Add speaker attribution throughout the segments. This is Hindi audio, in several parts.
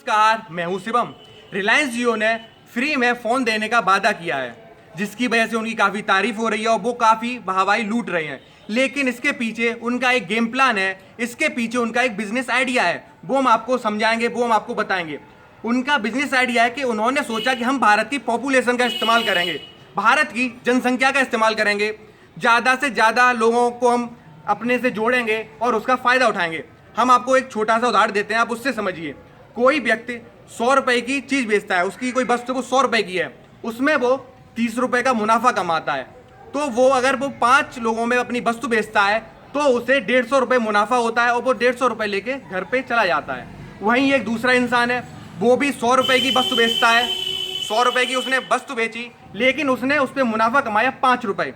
Speaker 1: नमस्कार, मैं हूं शिवम। रिलायंस जियो ने फ्री में फ़ोन देने का वादा किया है, जिसकी वजह से उनकी काफ़ी तारीफ हो रही है और वो काफ़ी वाहवाही लूट रहे हैं। लेकिन इसके पीछे उनका एक गेम प्लान है, इसके पीछे उनका एक बिजनेस आइडिया है। वो हम आपको समझाएंगे, वो हम आपको बताएंगे। उनका बिजनेस आइडिया है कि उन्होंने सोचा कि हम भारत की पॉपुलेशन का इस्तेमाल करेंगे, भारत की जनसंख्या का इस्तेमाल करेंगे, ज़्यादा से ज़्यादा लोगों को हम अपने से जोड़ेंगे और उसका फ़ायदा उठाएंगे। हम आपको एक छोटा सा उदाहरण देते हैं, आप उससे समझिए। कोई व्यक्ति 100 रुपए की चीज़ बेचता है, उसकी कोई वस्तु वो 100 रुपए की है, उसमें वो 30 रुपए का मुनाफा कमाता है। तो वो अगर वो 5 लोगों में अपनी वस्तु बेचता है तो उसे 150 रुपये मुनाफा होता है और वो 150 रुपये लेके घर पे चला जाता है। वहीं एक दूसरा इंसान है, वो भी 100 रुपये की वस्तु बेचता है, 100 रुपये की उसने वस्तु बेची, लेकिन उसने उस पर मुनाफा कमाया 5 रुपये।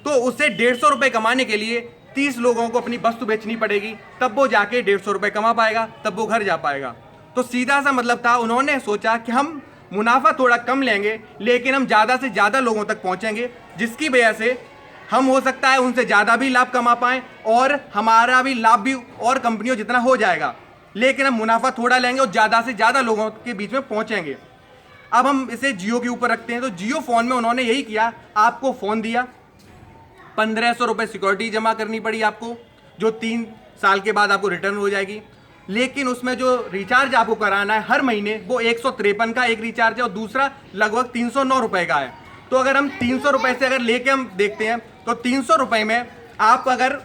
Speaker 1: तो उसे 150 रुपये कमाने के लिए 30 लोगों को अपनी वस्तु बेचनी पड़ेगी, तब वो जाके 150 रुपये कमा पाएगा, तब वो घर जा पाएगा। तो सीधा सा मतलब था, उन्होंने सोचा कि हम मुनाफा थोड़ा कम लेंगे लेकिन हम ज़्यादा से ज़्यादा लोगों तक पहुंचेंगे, जिसकी वजह से हम हो सकता है उनसे ज़्यादा भी लाभ कमा पाएँ और हमारा भी लाभ भी और कंपनियों जितना हो जाएगा, लेकिन हम मुनाफा थोड़ा लेंगे और ज़्यादा से ज़्यादा लोगों के बीच में पहुँचेंगे। अब हम इसे जियो के ऊपर रखते हैं। तो जियो फ़ोन में उन्होंने यही किया, आपको फ़ोन दिया, 1500 रुपये सिक्योरिटी जमा करनी पड़ी आपको, जो 3 साल के बाद आपको रिटर्न हो जाएगी। लेकिन उसमें जो रिचार्ज आपको कराना है हर महीने, वो 153 का एक रिचार्ज है और दूसरा लगभग 309 रुपये का है। तो अगर हम 300 रुपये से अगर लेके हम देखते हैं तो 300 रुपये में आप अगर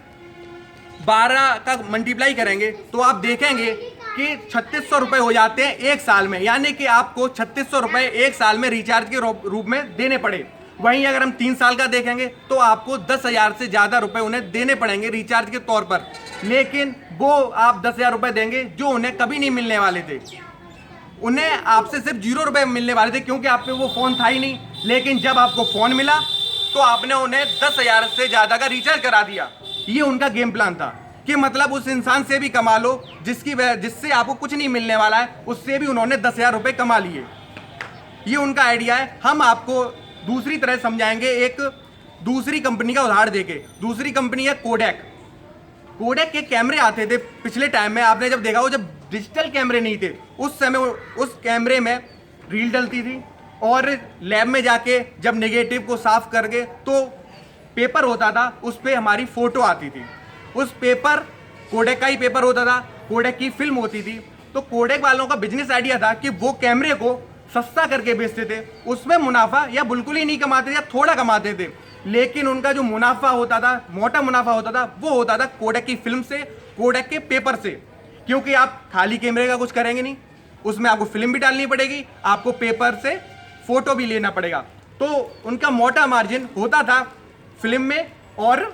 Speaker 1: 12 का मल्टीप्लाई करेंगे तो आप देखेंगे कि 3600 रुपये हो जाते हैं एक साल में, यानी कि आपको 3600 रुपये एक साल में रिचार्ज के रूप में देने पड़े। वहीं अगर हम 3 साल का देखेंगे तो आपको 10,000 से ज़्यादा रुपए उन्हें देने पड़ेंगे रिचार्ज के तौर पर, लेकिन वो आप 10,000 रुपये देंगे जो उन्हें कभी नहीं मिलने वाले थे। उन्हें आपसे सिर्फ 0 रुपये मिलने वाले थे क्योंकि आप पे वो फ़ोन था ही नहीं। लेकिन जब आपको फ़ोन मिला तो आपने उन्हें 10,000 से ज़्यादा का रिचार्ज करा दिया। ये उनका गेम प्लान था कि मतलब उस इंसान से भी कमा लो जिससे आपको कुछ नहीं मिलने वाला है, उससे भी उन्होंने 10,000 रुपये कमा लिए। ये उनका आइडिया है। हम आपको दूसरी तरह समझाएंगे, एक दूसरी कंपनी का उदाहरण देके। दूसरी कंपनी है कोडेक। कोडेक के कैमरे आते थे पिछले टाइम में, आपने जब देखा हो, जब डिजिटल कैमरे नहीं थे उस समय उस कैमरे में रील डलती थी और लैब में जाके जब नेगेटिव को साफ करके तो पेपर होता था, उस पर हमारी फ़ोटो आती थी। उस पेपर कोडेक का ही पेपर होता था, कोडेक की फिल्म होती थी। तो कोडेक वालों का बिजनेस आइडिया था कि वो कैमरे को सस्ता करके बेचते थे, उसमें मुनाफा या बिल्कुल ही नहीं कमाते थे या थोड़ा कमाते थे, लेकिन उनका जो मुनाफा होता था, मोटा मुनाफा होता था, वो होता था कोडेक की फिल्म से, कोडेक के पेपर से। क्योंकि आप खाली कैमरे का कुछ करेंगे नहीं, उसमें आपको फिल्म भी डालनी पड़ेगी, आपको पेपर से फोटो भी लेना पड़ेगा। तो उनका मोटा मार्जिन होता था फिल्म में और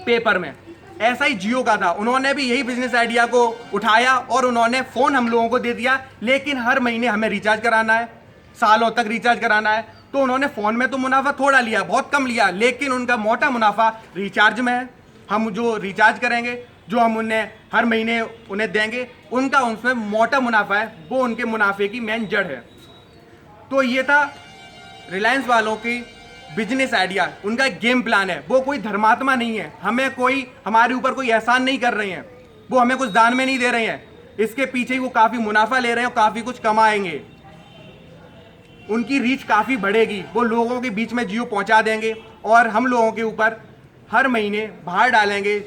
Speaker 1: पेपर में। ऐसा ही जियो का था, उन्होंने भी यही बिजनेस आइडिया को उठाया और उन्होंने फ़ोन हम लोगों को दे दिया, लेकिन हर महीने हमें रिचार्ज कराना है, सालों तक रिचार्ज कराना है। तो उन्होंने फ़ोन में तो मुनाफा थोड़ा लिया, बहुत कम लिया, लेकिन उनका मोटा मुनाफा रिचार्ज में है। हम जो रिचार्ज करेंगे, जो हम उन्हें हर महीने उन्हें देंगे, उनका उसमें मोटा मुनाफा है, वो उनके मुनाफे की मेन जड़ है। तो ये था रिलायंस वालों की बिजनेस आइडिया, उनका गेम प्लान है। वो कोई धर्मात्मा नहीं है, हमारे ऊपर कोई एहसान नहीं कर रहे हैं, वो हमें कुछ दान में नहीं दे रहे हैं। इसके पीछे ही वो काफ़ी मुनाफा ले रहे हैं और काफ़ी कुछ कमाएंगे। उनकी रीच काफ़ी बढ़ेगी, वो लोगों के बीच में जियो पहुंचा देंगे और हम लोगों के ऊपर हर महीने बाहर डालेंगे।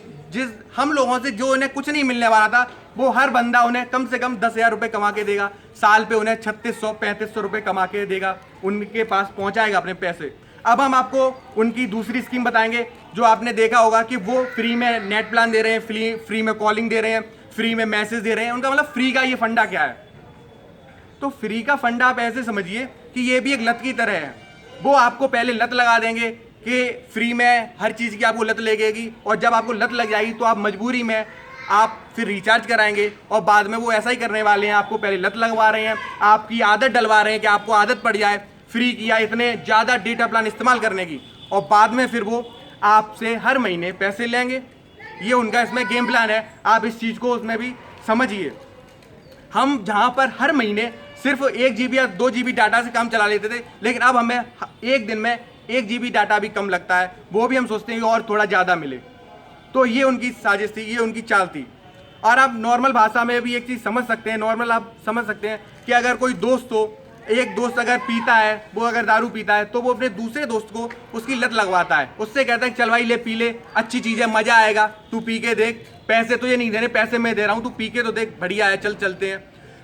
Speaker 1: हम लोगों से जो उन्हें कुछ नहीं मिलने वाला था, वो हर बंदा उन्हें कम से कम 10,000 रुपये कमा के देगा, साल पे उन्हें 3600-3500 रुपये कमा के देगा, उनके पास पहुँचाएगा अपने पैसे। अब हम आपको उनकी दूसरी स्कीम बताएंगे, जो आपने देखा होगा कि वो फ्री में नेट प्लान दे रहे हैं, फ्री में कॉलिंग दे रहे हैं, फ्री में मैसेज दे रहे हैं। उनका मतलब फ्री का ये फंडा क्या है? तो फ्री का फंडा आप ऐसे समझिए कि ये भी एक लत की तरह है। वो आपको पहले लत लगा देंगे कि फ्री में हर चीज़ की आपको लत लगेगी, और जब आपको लत लग जाएगी तो आप मजबूरी में आप फिर रिचार्ज कराएंगे, और बाद में वो ऐसा ही करने वाले हैं, आपको पहले लत लगवा रहे हैं, आपकी आदत डलवा रहे हैं कि आपको आदत पड़ जाए फ्री की या इतने ज़्यादा डेटा प्लान इस्तेमाल करने की, और बाद में फिर वो आपसे हर महीने पैसे लेंगे। ये उनका इसमें गेम प्लान है, आप इस चीज़ को उसमें भी समझिए। हम जहाँ पर हर महीने सिर्फ 1 GB या 2 GB डाटा से काम चला लेते थे, लेकिन अब हमें एक दिन में 1 GB डाटा भी कम लगता है, वो भी हम सोचते हैं कि और थोड़ा ज़्यादा मिले। तो ये उनकी साजिश थी, ये उनकी चाल थी। और आप नॉर्मल भाषा में भी एक चीज़ समझ सकते हैं, नॉर्मल आप समझ सकते हैं कि अगर कोई दोस्त हो, एक दोस्त अगर पीता है, वो अगर दारू पीता है तो वो अपने दूसरे दोस्त को उसकी लत लगवाता है, उससे कहता है चल भाई ले पी ले, अच्छी चीज़ है, मज़ा आएगा, तू पी के देख, पैसे तो ये नहीं देने, पैसे मैं दे रहा हूँ, तू पी के तो देख, बढ़िया है, चल चलते हैं।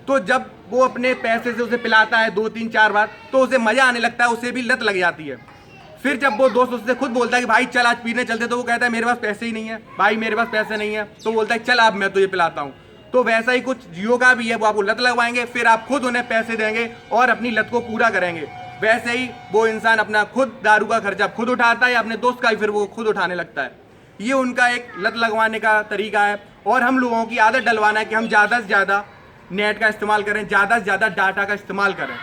Speaker 1: तो जब वो अपने पैसे से उसे पिलाता है 2-3-4 बार तो उसे मज़ा आने लगता है, उसे भी लत लग जाती है। फिर जब वो दोस्त उससे खुद बोलता है कि भाई चल आज पीने चलते, तो वो कहता है मेरे पास पैसे ही नहीं है भाई, मेरे पास पैसे नहीं है, तो बोलता है चल अब मैं तुझे पिलाता हूँ। तो वैसा ही कुछ जियो का भी है, वो आपको लत लगवाएंगे, फिर आप खुद उन्हें पैसे देंगे और अपनी लत को पूरा करेंगे। वैसे ही वो इंसान अपना खुद दारू का खर्चा खुद उठाता है, अपने दोस्त का ही फिर वो खुद उठाने लगता है। ये उनका एक लत लगवाने का तरीका है। और हम लोगों की आदत डलवाना है कि हम ज़्यादा से ज़्यादा नेट का इस्तेमाल करें, ज़्यादा से ज़्यादा डाटा का इस्तेमाल करें।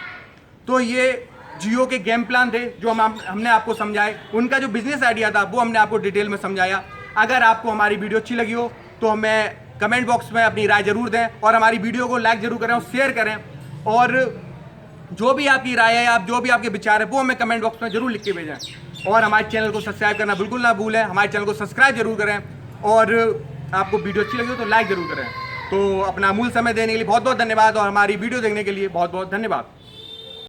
Speaker 1: तो ये जियो के गेम प्लान थे जो हमने आपको समझाए, उनका जो बिजनेस आइडिया था वो हमने आपको डिटेल में समझाया। अगर आपको हमारी वीडियो अच्छी लगी हो तो हमें कमेंट बॉक्स में अपनी राय जरूर दें और हमारी वीडियो को लाइक जरूर करें और शेयर करें। और जो भी आपकी राय है, आप जो भी आपके विचार है वो हमें कमेंट बॉक्स में जरूर लिख के भेजें। और हमारे चैनल को सब्सक्राइब करना बिल्कुल ना भूलें, हमारे चैनल को सब्सक्राइब जरूर करें। और आपको वीडियो अच्छी लगी हो तो लाइक जरूर करें। तो अपना अमूल्य समय देने के लिए बहुत बहुत धन्यवाद और हमारी वीडियो देखने के लिए बहुत बहुत धन्यवाद।